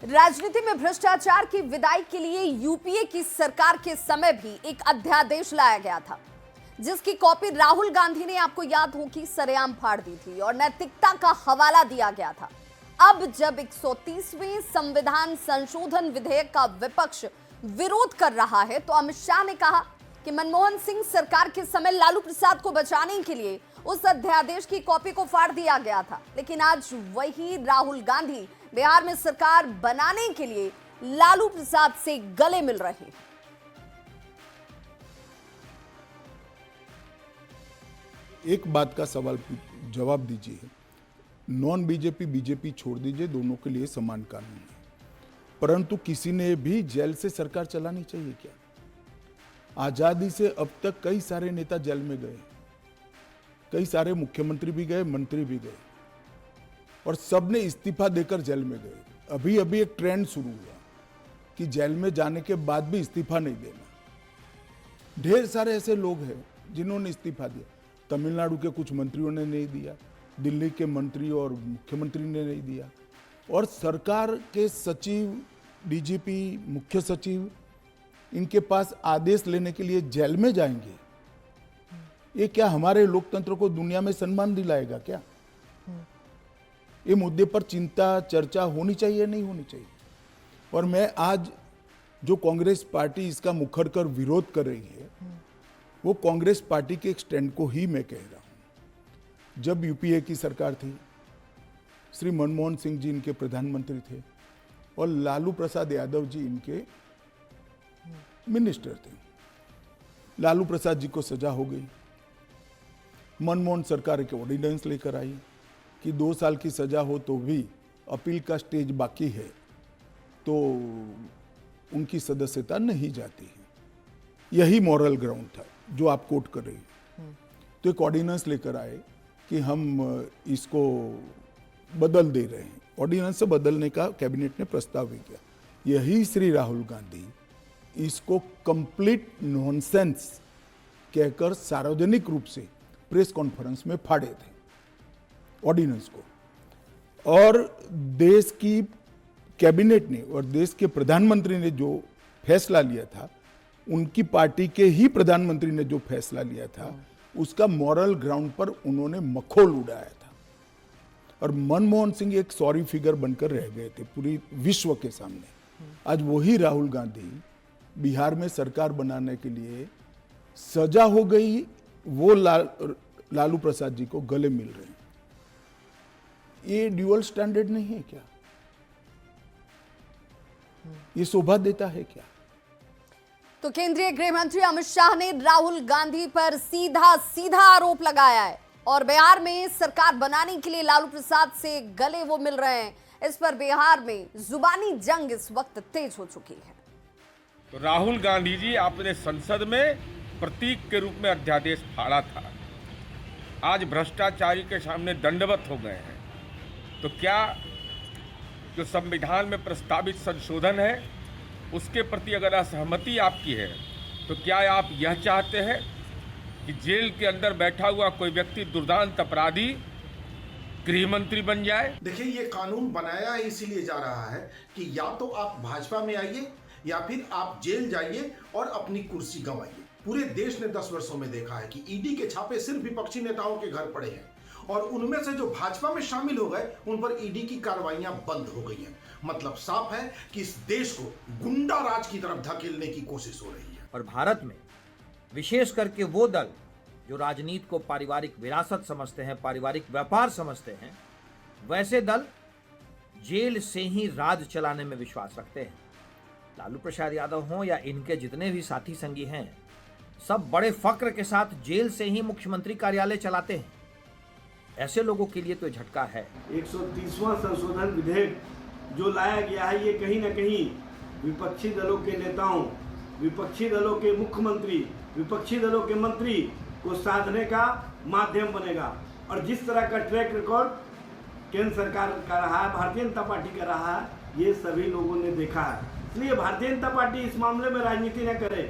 राजनीति में भ्रष्टाचार की विदाई के लिए यूपीए की सरकार के समय भी एक अध्यादेश लाया गया था, जिसकी कॉपी राहुल गांधी ने, आपको याद हो कि सरेआम फाड़ दी थी और नैतिकता का हवाला दिया गया था। अब जब 130वें संविधान संशोधन विधेयक का विपक्ष विरोध कर रहा है, तो अमित शाह ने कहा कि मनमोहन सिंह सरकार के समय लालू प्रसाद को बचाने के लिए उस अध्यादेश की कॉपी को फाड़ दिया गया था। लेकिन आज वही राहुल गांधी बिहार में सरकार बनाने के लिए लालू प्रसाद से गले मिल रहे हैं। एक बात का सवाल जवाब दीजिए, नॉन बीजेपी बीजेपी छोड़ दीजिए, दोनों के लिए समान कानून है, परंतु किसी ने भी जेल से सरकार चलानी चाहिए क्या? आजादी से अब तक कई सारे नेता जेल में गए, कई सारे मुख्यमंत्री भी गए, मंत्री भी गए, और सबने इस्तीफा देकर जेल में गए। अभी अभी एक ट्रेंड शुरू हुआ कि जेल में जाने के बाद भी इस्तीफा नहीं देना। ढेर सारे ऐसे लोग हैं जिन्होंने इस्तीफा दिया। तमिलनाडु के कुछ मंत्रियों ने नहीं दिया, दिल्ली के मंत्री और मुख्यमंत्री ने नहीं दिया, और सरकार के सचिव, डीजीपी, मुख्य सचिव इनके पास आदेश लेने के लिए जेल में जाएंगे। ये क्या हमारे लोकतंत्र को दुनिया में सम्मान दिलाएगा क्या? ये मुद्दे पर चिंता, चर्चा होनी चाहिए, नहीं होनी चाहिए। और मैं आज जो कांग्रेस पार्टी इसका मुखर कर विरोध कर रही है, वो कांग्रेस पार्टी के एक स्टैंड को ही मैं कह रहा हूं। जब यूपीए की सरकार थी, श्री मनमोहन सिंह जी इनके प्रधानमंत्री थे और लालू प्रसाद यादव जी इनके मिनिस्टर थे। लालू प्रसाद जी को सजा हो गई। मनमोहन सरकार एक ऑर्डिनेंस लेकर आई कि 2 साल की सजा हो तो भी अपील का स्टेज बाकी है तो उनकी सदस्यता नहीं जाती है। यही मॉरल ग्राउंड था जो आप कोट कर रही हैं। तो एक ऑर्डिनेंस लेकर आए कि हम इसको बदल दे रहे हैं। ऑर्डिनेंस से बदलने का कैबिनेट ने प्रस्ताव भी किया। यही श्री राहुल गांधी इसको कंप्लीट नॉनसेंस कहकर सार्वजनिक रूप से प्रेस कॉन्फ्रेंस में फाड़े थे ऑर्डिनेंस को। और देश की कैबिनेट ने और देश के प्रधानमंत्री ने जो फैसला लिया था, उनकी पार्टी के ही प्रधानमंत्री ने जो फैसला लिया था, उसका मॉरल ग्राउंड पर उन्होंने मखौल उड़ाया था। और मनमोहन सिंह एक सॉरी फिगर बनकर रह गए थे पूरी विश्व के सामने। आज वही राहुल गांधी बिहार में सरकार बनाने के लिए सजा हो गई, वो लालू प्रसाद जी को गले मिल रहे हैं। ये ड्यूअल स्टैंडर्ड नहीं है क्या? ये शोभा देता है क्या? तो केंद्रीय गृह मंत्री अमित शाह ने राहुल गांधी पर सीधा आरोप लगाया है और बिहार में सरकार बनाने के लिए लालू प्रसाद से गले वो मिल रहे हैं। इस पर बिहार में जुबानी जंग इस वक्त तेज हो चुकी है। तो राहुल गांधी जी आपने संसद में प्रतीक के रूप में अध्यादेश फाड़ा था, आज भ्रष्टाचारी के सामने दंडवत हो गए हैं। तो क्या जो संविधान में प्रस्तावित संशोधन है उसके प्रति अगर असहमति आपकी है, तो क्या आप यह चाहते हैं कि जेल के अंदर बैठा हुआ कोई व्यक्ति दुर्दांत अपराधी गृह मंत्री बन जाए? देखिए, ये कानून बनाया है इसीलिए जा रहा है कि या तो आप भाजपा में आइए या फिर आप जेल जाइए और अपनी कुर्सी गंवाइए। पूरे देश ने 10 वर्षों में देखा है कि ईडी के छापे सिर्फ विपक्षी नेताओं के घर पड़े हैं और उनमें से जो भाजपा में शामिल हो गए उन पर ईडी की कार्रवाइयां बंद हो गई हैं। मतलब साफ है कि इस देश को गुंडा राज की तरफ धकेलने की कोशिश हो रही है। और भारत में विशेष करके वो दल जो राजनीति को पारिवारिक विरासत समझते हैं, पारिवारिक व्यापार समझते हैं, वैसे दल जेल से ही राज चलाने में विश्वास रखते हैं। लालू प्रसाद यादव हों या इनके जितने भी साथी संगी हैं, सब बड़े फक्र के साथ जेल से ही मुख्यमंत्री कार्यालय चलाते हैं। ऐसे लोगों के लिए तो झटका है। 130वां संशोधन विधेयक जो लाया गया है, ये कहीं न कहीं विपक्षी दलों के नेताओं, विपक्षी दलों के मुख्यमंत्री, विपक्षी दलों के मंत्री को साधने का माध्यम बनेगा। और जिस तरह का ट्रैक रिकॉर्ड केंद्र सरकार का रहा है, भारतीय जनता पार्टी का रहा है, ये सभी लोगों ने देखा है। इसलिए भारतीय जनता पार्टी इस मामले में राजनीति न करे।